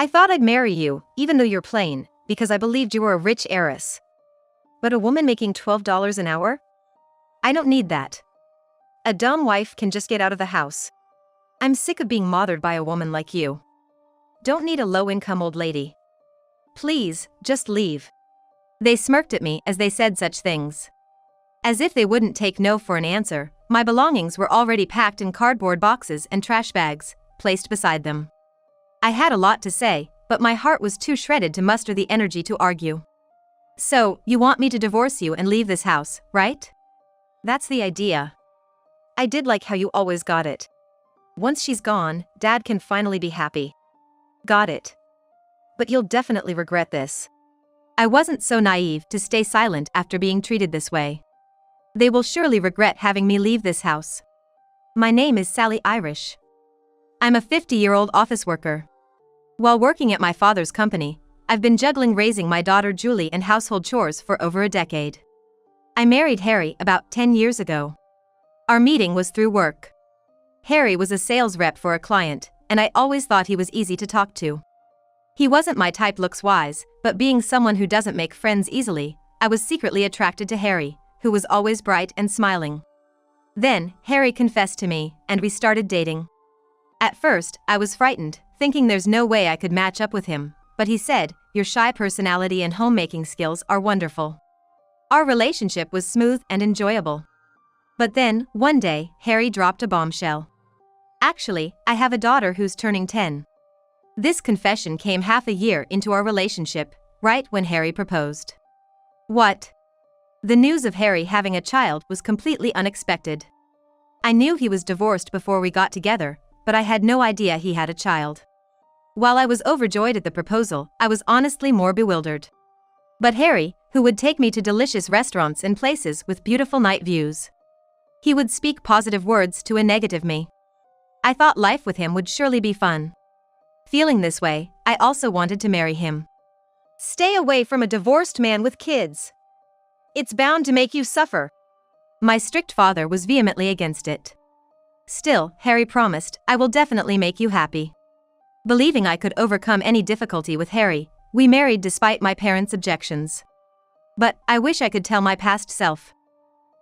I thought I'd marry you, even though you're plain, because I believed you were a rich heiress. But a woman making $12 an hour? I don't need that. A dumb wife can just get out of the house. I'm sick of being mothered by a woman like you. Don't need a low-income old lady. Please, just leave. They smirked at me as they said such things. As if they wouldn't take no for an answer, my belongings were already packed in cardboard boxes and trash bags, placed beside them. I had a lot to say, but my heart was too shredded to muster the energy to argue. So, you want me to divorce you and leave this house, right? That's the idea. I did like how you always got it. Once she's gone, Dad can finally be happy. Got it. But you'll definitely regret this. I wasn't so naive to stay silent after being treated this way. They will surely regret having me leave this house. My name is Sally Irish. I'm a 50-year-old office worker. While working at my father's company, I've been juggling raising my daughter Julie and household chores for over a decade. I married Harry about 10 years ago. Our meeting was through work. Harry was a sales rep for a client, and I always thought he was easy to talk to. He wasn't my type looks-wise, but being someone who doesn't make friends easily, I was secretly attracted to Harry, who was always bright and smiling. Then, Harry confessed to me, and we started dating. At first, I was frightened, thinking there's no way I could match up with him, but he said, "Your shy personality and homemaking skills are wonderful." Our relationship was smooth and enjoyable. But then, one day, Harry dropped a bombshell. Actually, I have a daughter who's turning 10. This confession came half a year into our relationship, right when Harry proposed. What? The news of Harry having a child was completely unexpected. I knew he was divorced before we got together, but I had no idea he had a child. While I was overjoyed at the proposal, I was honestly more bewildered. But Harry, who would take me to delicious restaurants and places with beautiful night views. He would speak positive words to a negative me. I thought life with him would surely be fun. Feeling this way, I also wanted to marry him. Stay away from a divorced man with kids. It's bound to make you suffer. My strict father was vehemently against it. Still, Harry promised, "I will definitely make you happy." Believing I could overcome any difficulty with Harry, we married despite my parents' objections. But I wish I could tell my past self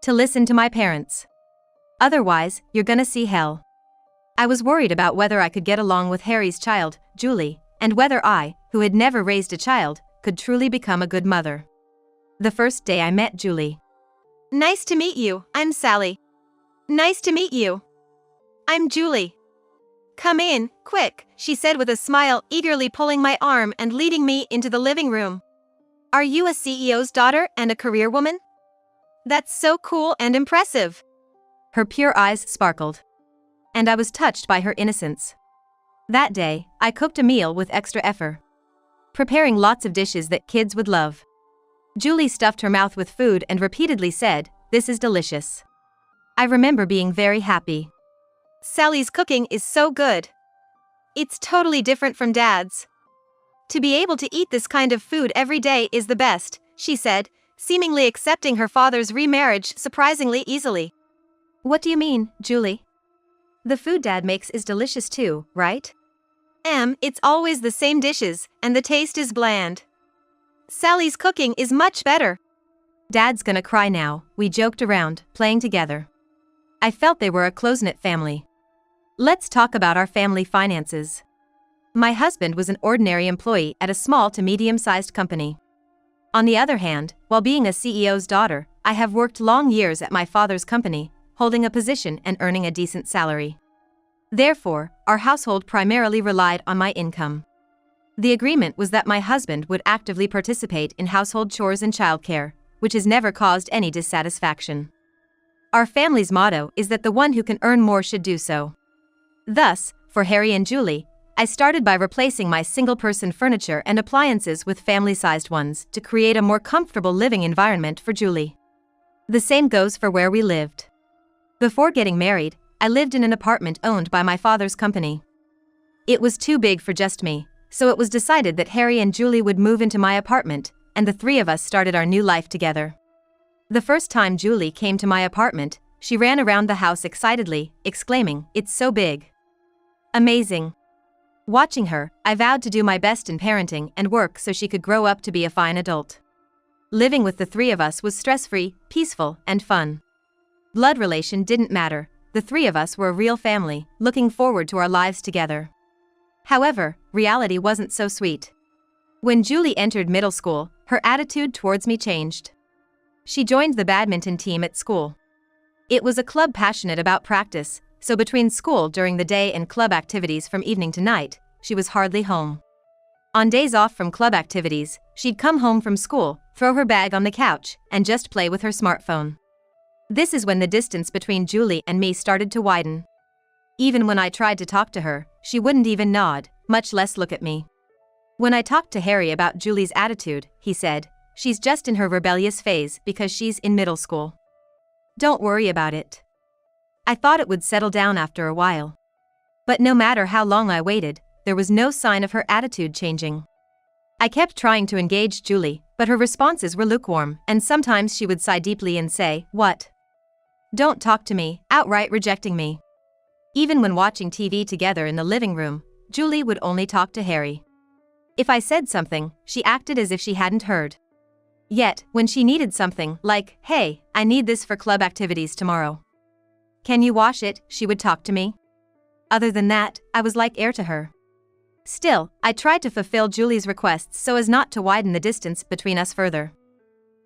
to listen to my parents. Otherwise, you're gonna see hell. I was worried about whether I could get along with Harry's child, Julie, and whether I, who had never raised a child, could truly become a good mother. The first day I met Julie. "Nice to meet you, I'm Sally." "Nice to meet you. I'm Julie." "Come in, quick," she said with a smile, eagerly pulling my arm and leading me into the living room. "Are you a CEO's daughter and a career woman? That's so cool and impressive." Her pure eyes sparkled. And I was touched by her innocence. That day, I cooked a meal with extra effort, preparing lots of dishes that kids would love. Julie stuffed her mouth with food and repeatedly said, "This is delicious." I remember being very happy. "Sally's cooking is so good. It's totally different from Dad's. To be able to eat this kind of food every day is the best," she said, seemingly accepting her father's remarriage surprisingly easily. "What do you mean, Julie? The food Dad makes is delicious too, right?" It's always the same dishes, and the taste is bland. Sally's cooking is much better." "Dad's gonna cry now," we joked around, playing together. I felt they were a close-knit family. Let's talk about our family finances. My husband was an ordinary employee at a small to medium-sized company. On the other hand, while being a CEO's daughter, I have worked long years at my father's company, holding a position and earning a decent salary. Therefore, our household primarily relied on my income. The agreement was that my husband would actively participate in household chores and childcare, which has never caused any dissatisfaction. Our family's motto is that the one who can earn more should do so. Thus, for Harry and Julie, I started by replacing my single-person furniture and appliances with family-sized ones to create a more comfortable living environment for Julie. The same goes for where we lived. Before getting married, I lived in an apartment owned by my father's company. It was too big for just me, so it was decided that Harry and Julie would move into my apartment, and the three of us started our new life together. The first time Julie came to my apartment, she ran around the house excitedly, exclaiming, "It's so big. Amazing. Watching her, I vowed to do my best in parenting and work so she could grow up to be a fine adult. Living with the three of us was stress-free, peaceful, and fun. Blood relation didn't matter, the three of us were a real family, looking forward to our lives together. However, reality wasn't so sweet. When Julie entered middle school, her attitude towards me changed. She joined the badminton team at school. It was a club passionate about practice, so between school during the day and club activities from evening to night, she was hardly home. On days off from club activities, she'd come home from school, throw her bag on the couch, and just play with her smartphone. This is when the distance between Julie and me started to widen. Even when I tried to talk to her, she wouldn't even nod, much less look at me. When I talked to Harry about Julie's attitude, he said, "She's just in her rebellious phase because she's in middle school. Don't worry about it." I thought it would settle down after a while. But no matter how long I waited, there was no sign of her attitude changing. I kept trying to engage Julie, but her responses were lukewarm, and sometimes she would sigh deeply and say, "What? Don't talk to me," outright rejecting me. Even when watching TV together in the living room, Julie would only talk to Harry. If I said something, she acted as if she hadn't heard. Yet, when she needed something, like, "Hey, I need this for club activities tomorrow. Can you wash it?" she would talk to me. Other than that, I was like air to her. Still, I tried to fulfill Julie's requests so as not to widen the distance between us further.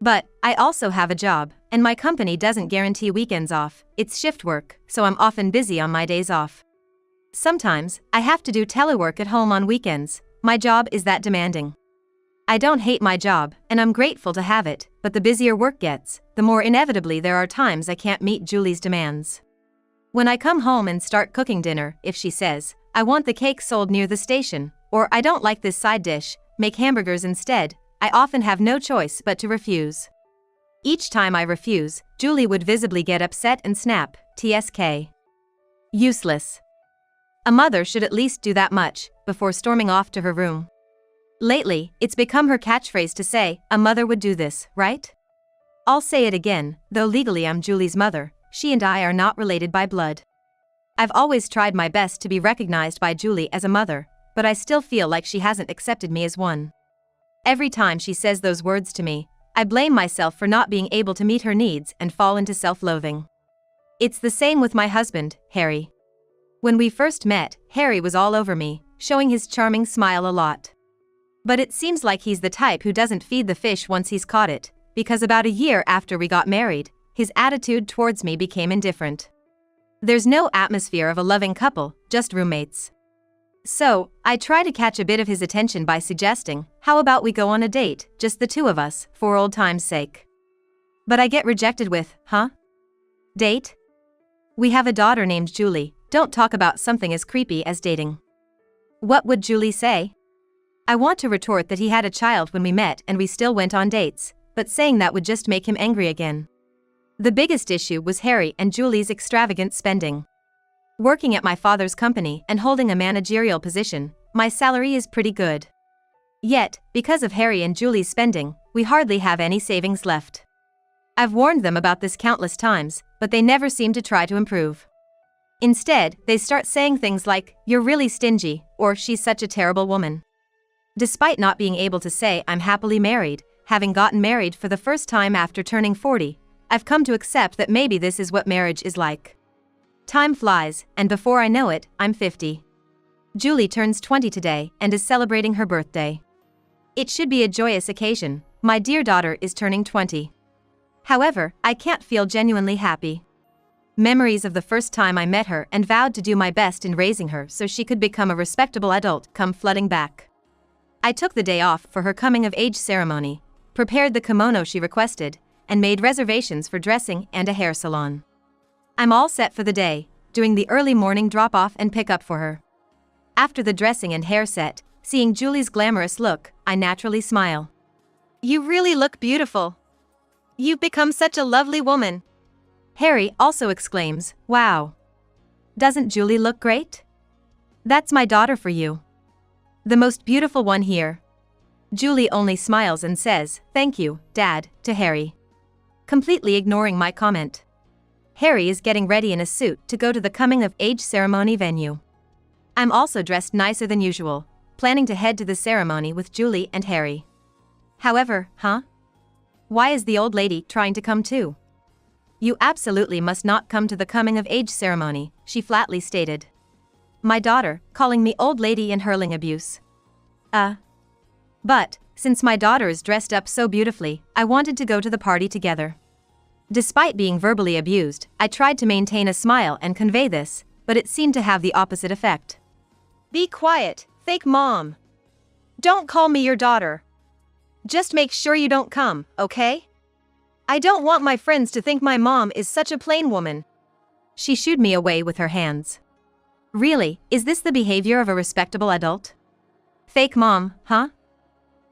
But, I also have a job, and my company doesn't guarantee weekends off, it's shift work, so I'm often busy on my days off. Sometimes, I have to do telework at home on weekends, my job is that demanding. I don't hate my job, and I'm grateful to have it, but the busier work gets, the more inevitably there are times I can't meet Julie's demands. When I come home and start cooking dinner, if she says, "I want the cake sold near the station," or "I don't like this side dish, make hamburgers instead," I often have no choice but to refuse. Each time I refuse, Julie would visibly get upset and snap, "TSK. Useless." A mother should at least do that much, before storming off to her room. Lately, it's become her catchphrase to say, "A mother would do this, right?" I'll say it again, though legally I'm Julie's mother, she and I are not related by blood. I've always tried my best to be recognized by Julie as a mother, but I still feel like she hasn't accepted me as one. Every time she says those words to me, I blame myself for not being able to meet her needs and fall into self-loathing. It's the same with my husband, Harry. When we first met, Harry was all over me, showing his charming smile a lot. But it seems like he's the type who doesn't feed the fish once he's caught it, because about a year after we got married, his attitude towards me became indifferent. There's no atmosphere of a loving couple, just roommates. So, I try to catch a bit of his attention by suggesting, "How about we go on a date, just the two of us, for old time's sake?" But I get rejected with, "Huh? Date? We have a daughter named Julie, don't talk about something as creepy as dating." What would Julie say? I want to retort that he had a child when we met and we still went on dates, but saying that would just make him angry again. The biggest issue was Harry and Julie's extravagant spending. Working at my father's company and holding a managerial position, my salary is pretty good. Yet, because of Harry and Julie's spending, we hardly have any savings left. I've warned them about this countless times, but they never seem to try to improve. Instead, they start saying things like, "You're really stingy," or "She's such a terrible woman." Despite not being able to say I'm happily married, having gotten married for the first time after turning 40, I've come to accept that maybe this is what marriage is like. Time flies, and before I know it, I'm 50. Julie turns 20 today and is celebrating her birthday. It should be a joyous occasion, my dear daughter is turning 20. However, I can't feel genuinely happy. Memories of the first time I met her and vowed to do my best in raising her so she could become a respectable adult come flooding back. I took the day off for her coming-of-age ceremony, prepared the kimono she requested, and made reservations for dressing and a hair salon. I'm all set for the day, doing the early morning drop-off and pick-up for her. After the dressing and hair set, seeing Julie's glamorous look, I naturally smile. "You really look beautiful. You've become such a lovely woman." Harry also exclaims, "Wow. Doesn't Julie look great? That's my daughter for you. The most beautiful one here." Julie only smiles and says, "Thank you, Dad," to Harry, completely ignoring my comment. Harry is getting ready in a suit to go to the coming-of-age ceremony venue. I'm also dressed nicer than usual, planning to head to the ceremony with Julie and Harry. However, why is the old lady trying to come too? You absolutely must not come to the coming-of-age ceremony, she flatly stated. My daughter, calling me old lady and hurling abuse. But, since my daughter is dressed up so beautifully, I wanted to go to the party together. Despite being verbally abused, I tried to maintain a smile and convey this, but it seemed to have the opposite effect. Be quiet, fake mom. Don't call me your daughter. Just make sure you don't come, okay? I don't want my friends to think my mom is such a plain woman. She shooed me away with her hands. Really, is this the behavior of a respectable adult? Fake mom, huh?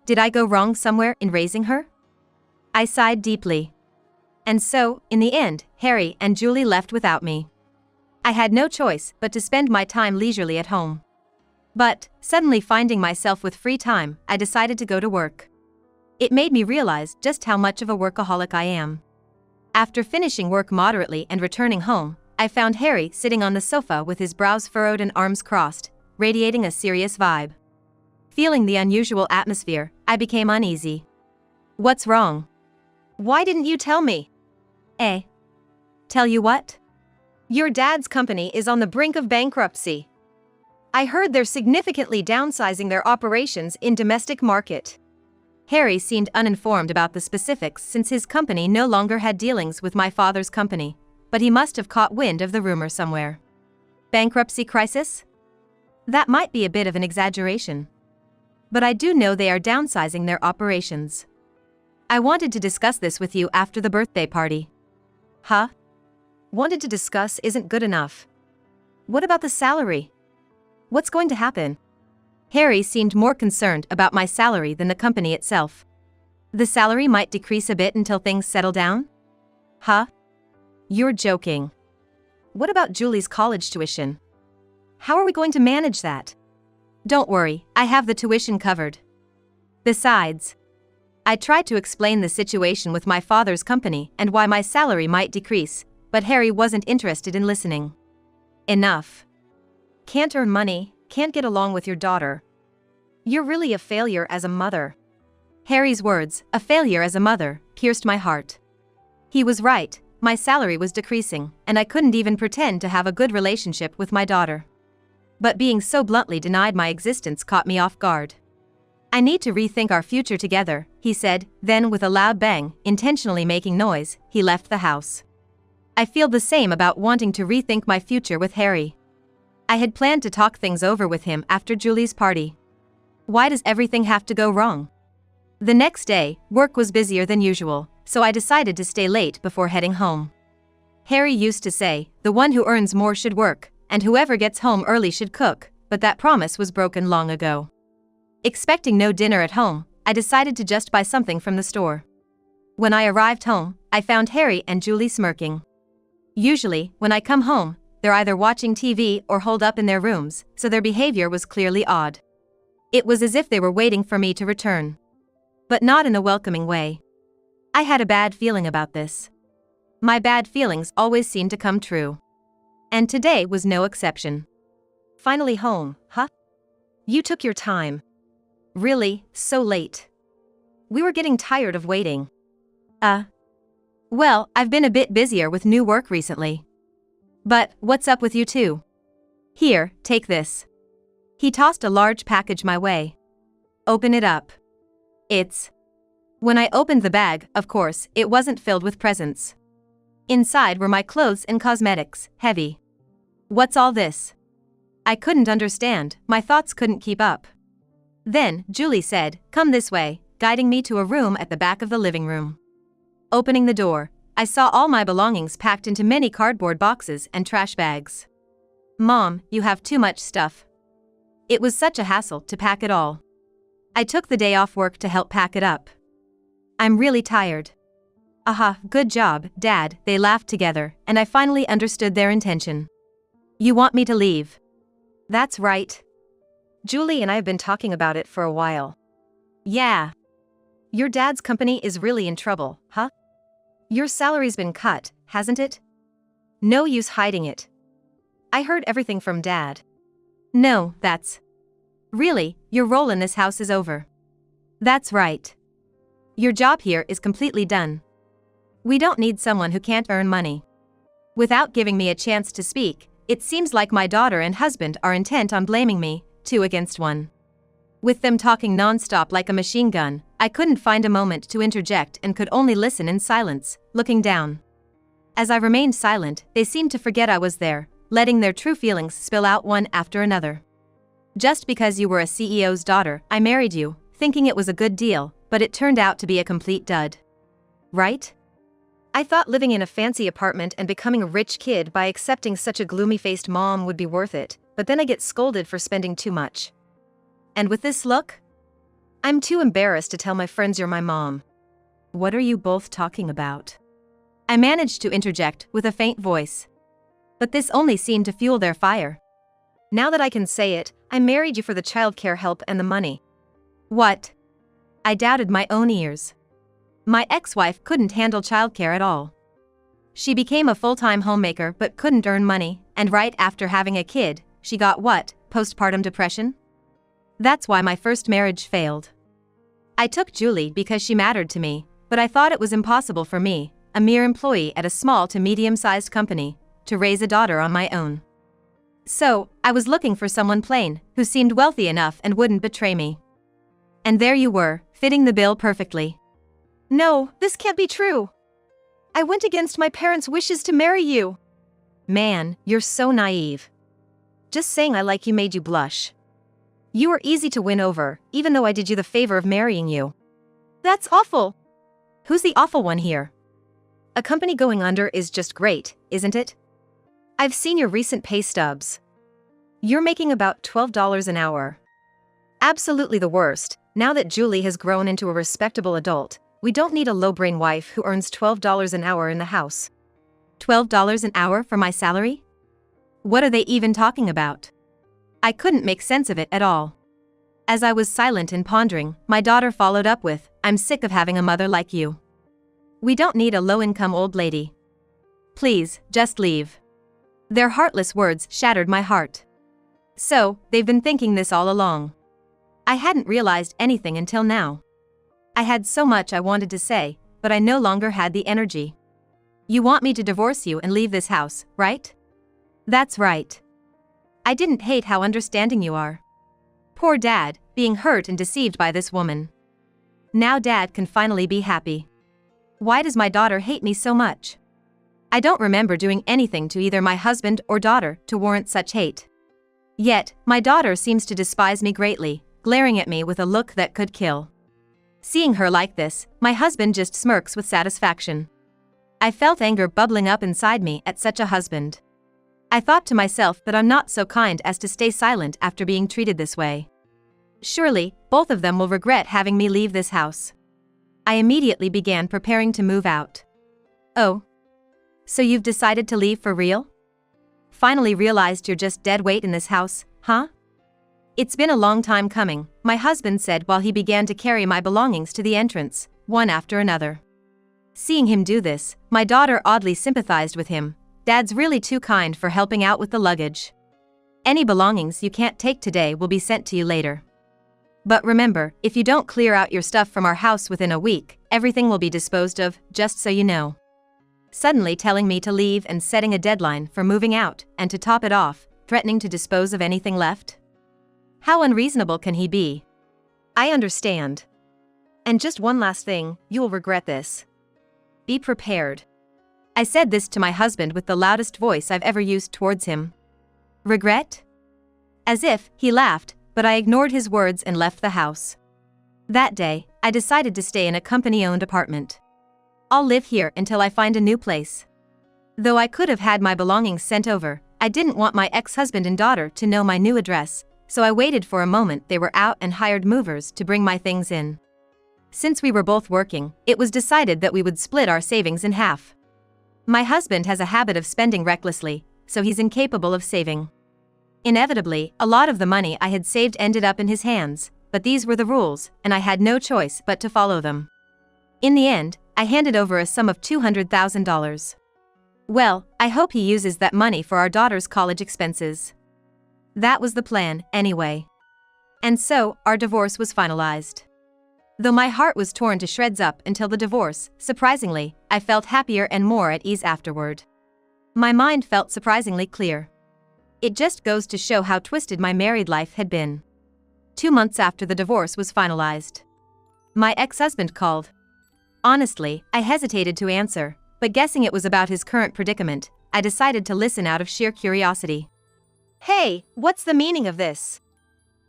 Did I go wrong somewhere in raising her? I sighed deeply. And so, in the end, Harry and Julie left without me. I had no choice but to spend my time leisurely at home. But, suddenly finding myself with free time, I decided to go to work. It made me realize just how much of a workaholic I am. After finishing work moderately and returning home, I found Harry sitting on the sofa with his brows furrowed and arms crossed, radiating a serious vibe. Feeling the unusual atmosphere, I became uneasy. What's wrong? Why didn't you tell me? Tell you what? Your dad's company is on the brink of bankruptcy. I heard they're significantly downsizing their operations in domestic market. Harry seemed uninformed about the specifics since his company no longer had dealings with my father's company, but he must have caught wind of the rumor somewhere. Bankruptcy crisis? That might be a bit of an exaggeration. But I do know they are downsizing their operations. I wanted to discuss this with you after the birthday party. Wanted to discuss isn't good enough. What about the salary? What's going to happen? Harry seemed more concerned about my salary than the company itself. The salary might decrease a bit until things settle down? You're joking. What about Julie's college tuition? How are we going to manage that? Don't worry, I have the tuition covered. Besides, I tried to explain the situation with my father's company and why my salary might decrease, but Harry wasn't interested in listening. Enough. Can't earn money, can't get along with your daughter. You're really a failure as a mother. Harry's words, a failure as a mother, pierced my heart. He was right, my salary was decreasing, and I couldn't even pretend to have a good relationship with my daughter. But being so bluntly denied my existence caught me off guard. I need to rethink our future together, he said, then with a loud bang, intentionally making noise, he left the house. I feel the same about wanting to rethink my future with Harry. I had planned to talk things over with him after Julie's party. Why does everything have to go wrong? The next day, work was busier than usual, so I decided to stay late before heading home. Harry used to say, the one who earns more should work, and whoever gets home early should cook, but that promise was broken long ago. Expecting no dinner at home, I decided to just buy something from the store. When I arrived home, I found Harry and Julie smirking. Usually, when I come home, they're either watching TV or holed up in their rooms, so their behavior was clearly odd. It was as if they were waiting for me to return. But not in a welcoming way. I had a bad feeling about this. My bad feelings always seem to come true. And today was no exception. Finally home, You took your time. Really, so late. We were getting tired of waiting. Well, I've been a bit busier with new work recently. But, what's up with you two? Here, take this. He tossed a large package my way. Open it up. When I opened the bag, of course, it wasn't filled with presents. Inside were my clothes and cosmetics, heavy. What's all this? I couldn't understand, my thoughts couldn't keep up. Then, Julie said, come this way, guiding me to a room at the back of the living room. Opening the door, I saw all my belongings packed into many cardboard boxes and trash bags. Mom, you have too much stuff. It was such a hassle to pack it all. I took the day off work to help pack it up. I'm really tired. Good job, Dad, they laughed together, and I finally understood their intention. You want me to leave? That's right. Julie and I have been talking about it for a while. Yeah. Your dad's company is really in trouble, Your salary's been cut, hasn't it? No use hiding it. I heard everything from Dad. No, that's... Really, your role in this house is over. That's right. Your job here is completely done. We don't need someone who can't earn money. Without giving me a chance to speak, it seems like my daughter and husband are intent on blaming me, 2 against 1. With them talking non-stop like a machine gun, I couldn't find a moment to interject and could only listen in silence, looking down. As I remained silent, they seemed to forget I was there, letting their true feelings spill out one after another. Just because you were a CEO's daughter, I married you, thinking it was a good deal, but it turned out to be a complete dud. Right? I thought living in a fancy apartment and becoming a rich kid by accepting such a gloomy-faced mom would be worth it, but then I get scolded for spending too much. And with this look? I'm too embarrassed to tell my friends you're my mom. What are you both talking about? I managed to interject with a faint voice. But this only seemed to fuel their fire. Now that I can say it, I married you for the childcare help and the money. What? I doubted my own ears. My ex-wife couldn't handle childcare at all. She became a full-time homemaker but couldn't earn money, and right after having a kid, she got what? Postpartum depression? That's why my first marriage failed. I took Julie because she mattered to me, but I thought it was impossible for me, a mere employee at a small to medium-sized company, to raise a daughter on my own. So, I was looking for someone plain, who seemed wealthy enough and wouldn't betray me. And there you were, fitting the bill perfectly. No, this can't be true. I went against my parents' wishes to marry you. Man, you're so naive. Just saying I like you made you blush. You were easy to win over, even though I did you the favor of marrying you. That's awful. Who's the awful one here? A company going under is just great, isn't it? I've seen your recent pay stubs. You're making about $12 an hour. Absolutely the worst. Now that Julie has grown into a respectable adult, we don't need a low-brain wife who earns $12 an hour in the house. $12 an hour for my salary? What are they even talking about? I couldn't make sense of it at all. As I was silent and pondering, my daughter followed up with, I'm sick of having a mother like you. We don't need a low-income old lady. Please, just leave. Their heartless words shattered my heart. So, they've been thinking this all along. I hadn't realized anything until now. I had so much I wanted to say, but I no longer had the energy. You want me to divorce you and leave this house, right? That's right. I didn't hate how understanding you are. Poor Dad, being hurt and deceived by this woman. Now Dad can finally be happy. Why does my daughter hate me so much? I don't remember doing anything to either my husband or daughter to warrant such hate. Yet, my daughter seems to despise me greatly, glaring at me with a look that could kill. Seeing her like this, my husband just smirks with satisfaction. I felt anger bubbling up inside me at such a husband. I thought to myself that I'm not so kind as to stay silent after being treated this way. Surely, both of them will regret having me leave this house. I immediately began preparing to move out. Oh. So you've decided to leave for real? Finally realized you're just dead weight in this house, huh? It's been a long time coming, my husband said while he began to carry my belongings to the entrance, one after another. Seeing him do this, my daughter oddly sympathized with him. Dad's really too kind for helping out with the luggage. Any belongings you can't take today will be sent to you later. But remember, if you don't clear out your stuff from our house within a week, everything will be disposed of, just so you know. Suddenly telling me to leave and setting a deadline for moving out, and to top it off, threatening to dispose of anything left? How unreasonable can he be? I understand. And just one last thing, you will regret this. Be prepared. I said this to my husband with the loudest voice I've ever used towards him. Regret? As if, he laughed, but I ignored his words and left the house. That day, I decided to stay in a company-owned apartment. I'll live here until I find a new place. Though I could have had my belongings sent over, I didn't want my ex-husband and daughter to know my new address, so I waited for a moment they were out and hired movers to bring my things in. Since we were both working, it was decided that we would split our savings in half. My husband has a habit of spending recklessly, so he's incapable of saving. Inevitably, a lot of the money I had saved ended up in his hands, but these were the rules, and I had no choice but to follow them. In the end, I handed over a sum of $200,000. Well, I hope he uses that money for our daughter's college expenses. That was the plan, anyway. And so, our divorce was finalized. Though my heart was torn to shreds up until the divorce, surprisingly, I felt happier and more at ease afterward. My mind felt surprisingly clear. It just goes to show how twisted my married life had been. 2 months after the divorce was finalized, my ex-husband called. Honestly, I hesitated to answer, but guessing it was about his current predicament, I decided to listen out of sheer curiosity. "Hey, what's the meaning of this?"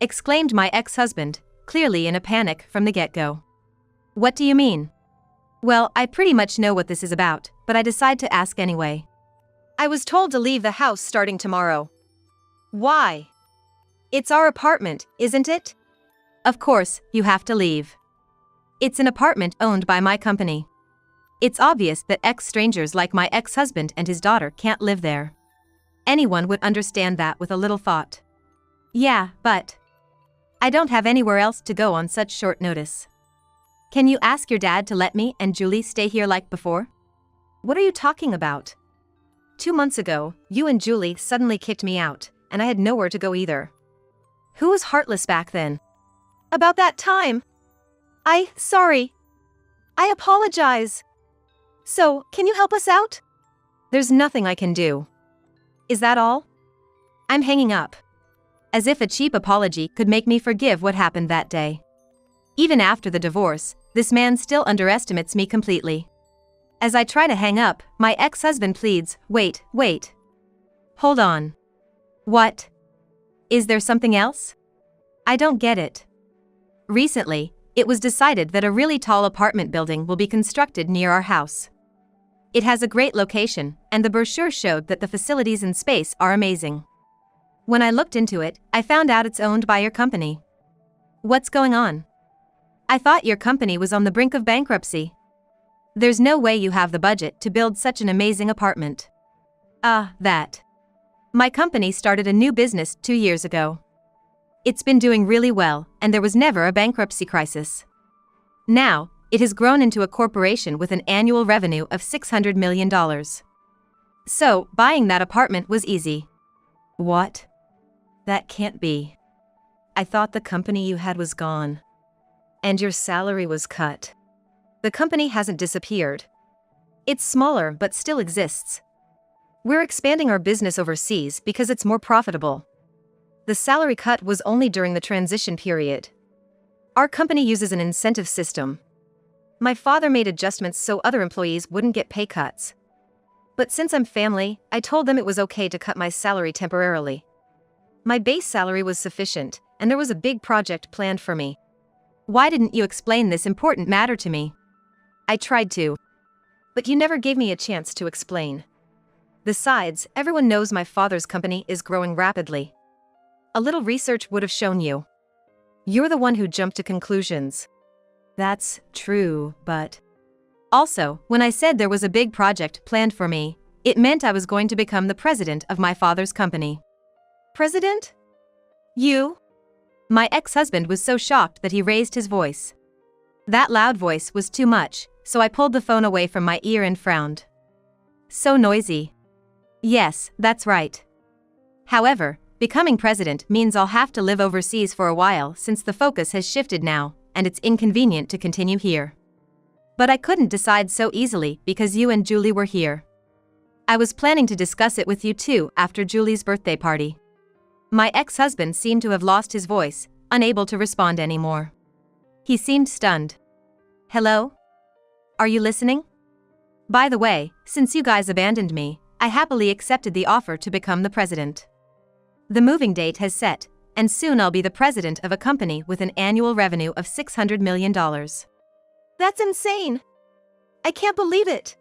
exclaimed my ex-husband, clearly in a panic from the get-go. "What do you mean?" "Well, I pretty much know what this is about, but I decide to ask anyway. I was told to leave the house starting tomorrow." "Why?" "It's our apartment, isn't it?" "Of course, you have to leave. It's an apartment owned by my company. It's obvious that ex-strangers like my ex-husband and his daughter can't live there. Anyone would understand that with a little thought." "Yeah, but I don't have anywhere else to go on such short notice. Can you ask your dad to let me and Julie stay here like before?" "What are you talking about? 2 months ago, you and Julie suddenly kicked me out, and I had nowhere to go either. Who was heartless back then?" "About that time. Sorry. I apologize. So, can you help us out?" "There's nothing I can do." "Is that all?" I'm hanging up. As if a cheap apology could make me forgive what happened that day. Even after the divorce, this man still underestimates me completely. As I try to hang up, my ex-husband pleads, wait. Hold on. What? Is there something else? I don't get it." Recently, it was decided that a really tall apartment building will be constructed near our house. It has a great location, and the brochure showed that the facilities and space are amazing. When I looked into it, I found out it's owned by your company. What's going on? I thought your company was on the brink of bankruptcy. There's no way you have the budget to build such an amazing apartment. That. My company started a new business 2 years ago. It's been doing really well, and there was never a bankruptcy crisis. Now, it has grown into a corporation with an annual revenue of $600 million. So, buying that apartment was easy." "What? That can't be. I thought the company you had was gone. And your salary was cut." "The company hasn't disappeared. It's smaller but still exists. We're expanding our business overseas because it's more profitable. The salary cut was only during the transition period. Our company uses an incentive system. My father made adjustments so other employees wouldn't get pay cuts. But since I'm family, I told them it was okay to cut my salary temporarily. My base salary was sufficient, and there was a big project planned for me. Why didn't you explain this important matter to me?" "I tried to. But you never gave me a chance to explain. Besides, everyone knows my father's company is growing rapidly. A little research would have shown you. You're the one who jumped to conclusions." "That's true, but..." "Also, when I said there was a big project planned for me, it meant I was going to become the president of my father's company." "President? You?" My ex-husband was so shocked that he raised his voice. That loud voice was too much, so I pulled the phone away from my ear and frowned. "So noisy." "Yes, that's right. However, becoming president means I'll have to live overseas for a while since the focus has shifted now, and it's inconvenient to continue here. But I couldn't decide so easily because you and Julie were here. I was planning to discuss it with you too after Julie's birthday party." My ex-husband seemed to have lost his voice, unable to respond anymore. He seemed stunned. "Hello? Are you listening? By the way, since you guys abandoned me, I happily accepted the offer to become the president. The moving date has set, and soon I'll be the president of a company with an annual revenue of $600 million. "That's insane. I can't believe it.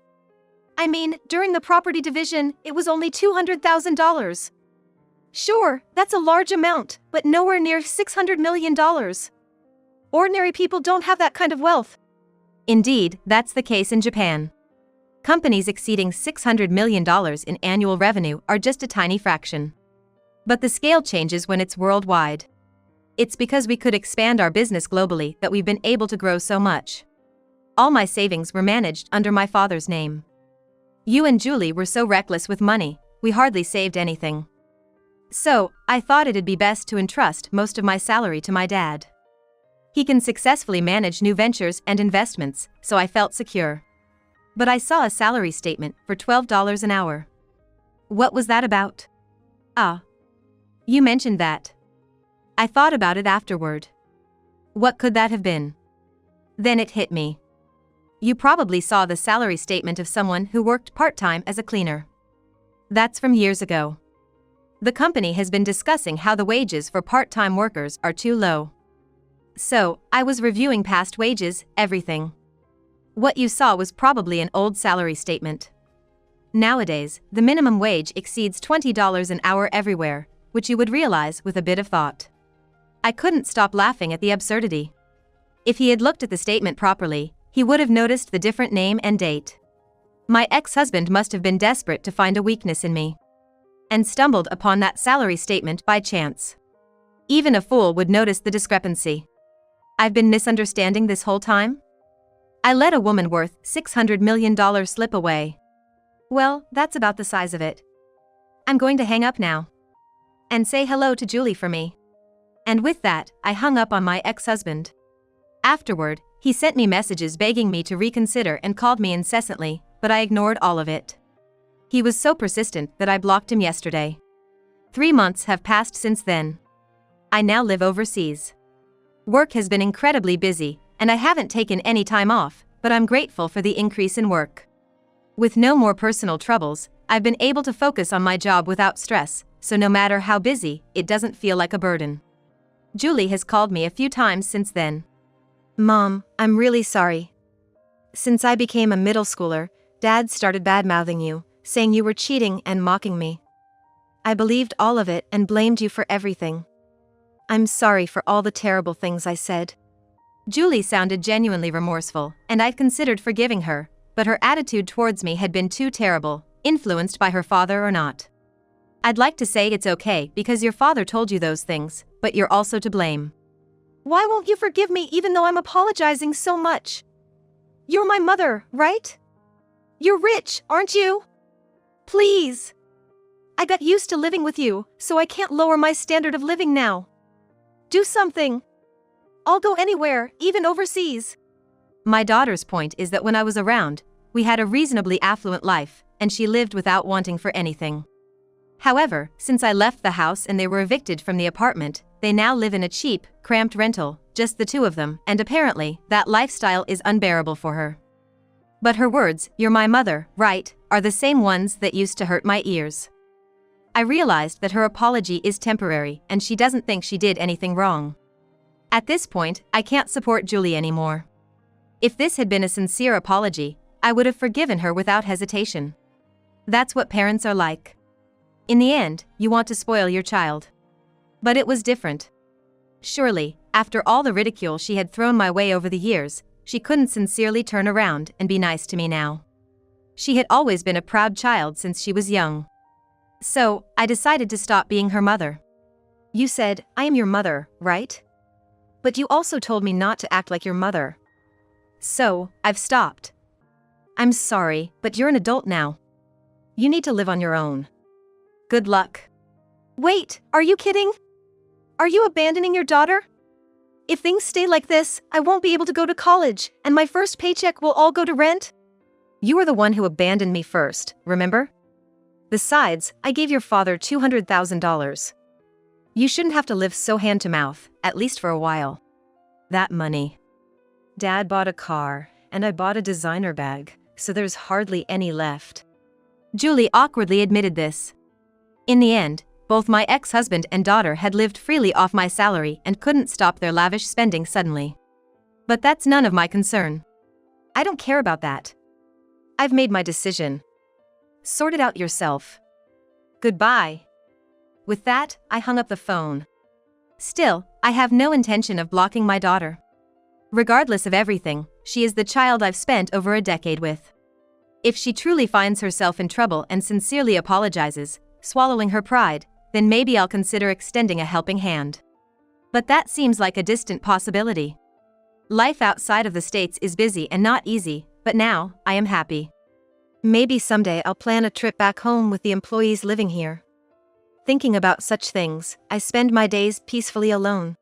I mean, during the property division, it was only $200,000. Sure, that's a large amount, but nowhere near $600 million. Ordinary people don't have that kind of wealth." Indeed, that's the case in Japan. Companies exceeding $600 million in annual revenue are just a tiny fraction. But the scale changes when it's worldwide. It's because we could expand our business globally that we've been able to grow so much. All my savings were managed under my father's name. You and Julie were so reckless with money, we hardly saved anything. So, I thought it'd be best to entrust most of my salary to my dad. He can successfully manage new ventures and investments, so I felt secure. But I saw a salary statement for $12 an hour. What was that about? Ah. You mentioned that. I thought about it afterward. What could that have been? Then it hit me. You probably saw the salary statement of someone who worked part-time as a cleaner. That's from years ago. The company has been discussing how the wages for part-time workers are too low. So, I was reviewing past wages, everything. What you saw was probably an old salary statement. Nowadays, the minimum wage exceeds $20 an hour everywhere, which you would realize with a bit of thought. I couldn't stop laughing at the absurdity. If he had looked at the statement properly, he would have noticed the different name and date. My ex-husband must have been desperate to find a weakness in me, and stumbled upon that salary statement by chance. Even a fool would notice the discrepancy. I've been misunderstanding this whole time? I let a woman worth $600 million slip away. Well, that's about the size of it. I'm going to hang up now. And say hello to Julie for me. And with that, I hung up on my ex-husband. Afterward, he sent me messages begging me to reconsider and called me incessantly, but I ignored all of it. He was so persistent that I blocked him yesterday. 3 months have passed since then. I now live overseas. Work has been incredibly busy, and I haven't taken any time off, but I'm grateful for the increase in work. With no more personal troubles, I've been able to focus on my job without stress, so no matter how busy, it doesn't feel like a burden. Julie has called me a few times since then. Mom, I'm really sorry. Since I became a middle schooler, Dad started bad-mouthing you, saying you were cheating and mocking me. I believed all of it and blamed you for everything. I'm sorry for all the terrible things I said. Julie sounded genuinely remorseful, and I'd considered forgiving her, but her attitude towards me had been too terrible, influenced by her father or not. I'd like to say it's okay because your father told you those things, but you're also to blame. Why won't you forgive me even though I'm apologizing so much? You're my mother, right? You're rich, aren't you? Please. I got used to living with you, so I can't lower my standard of living now. Do something. I'll go anywhere, even overseas. My daughter's point is that when I was around, we had a reasonably affluent life, and she lived without wanting for anything. However, since I left the house and they were evicted from the apartment, they now live in a cheap, cramped rental, just the two of them, and apparently, that lifestyle is unbearable for her. But her words, "You're my mother, right," are the same ones that used to hurt my ears. I realized that her apology is temporary and she doesn't think she did anything wrong. At this point, I can't support Julie anymore. If this had been a sincere apology, I would have forgiven her without hesitation. That's what parents are like. In the end, you want to spoil your child. But it was different. Surely, after all the ridicule she had thrown my way over the years, she couldn't sincerely turn around and be nice to me now. She had always been a proud child since she was young. So, I decided to stop being her mother. You said, "I am your mother," right? But you also told me not to act like your mother. So, I've stopped. I'm sorry, but you're an adult now. You need to live on your own. Good luck. Wait, are you kidding? Are you abandoning your daughter? If things stay like this, I won't be able to go to college, and my first paycheck will all go to rent? You were the one who abandoned me first, remember? Besides, I gave your father $200,000. You shouldn't have to live so hand-to-mouth, at least for a while. That money. Dad bought a car, and I bought a designer bag, so there's hardly any left. Julie awkwardly admitted this. In the end, both my ex-husband and daughter had lived freely off my salary and couldn't stop their lavish spending suddenly. But that's none of my concern. I don't care about that. I've made my decision. Sort it out yourself. Goodbye. With that, I hung up the phone. Still, I have no intention of blocking my daughter. Regardless of everything, she is the child I've spent over a decade with. If she truly finds herself in trouble and sincerely apologizes, swallowing her pride, then maybe I'll consider extending a helping hand. But that seems like a distant possibility. Life outside of the States is busy and not easy, but now, I am happy. Maybe someday I'll plan a trip back home with the employees living here. Thinking about such things, I spend my days peacefully alone.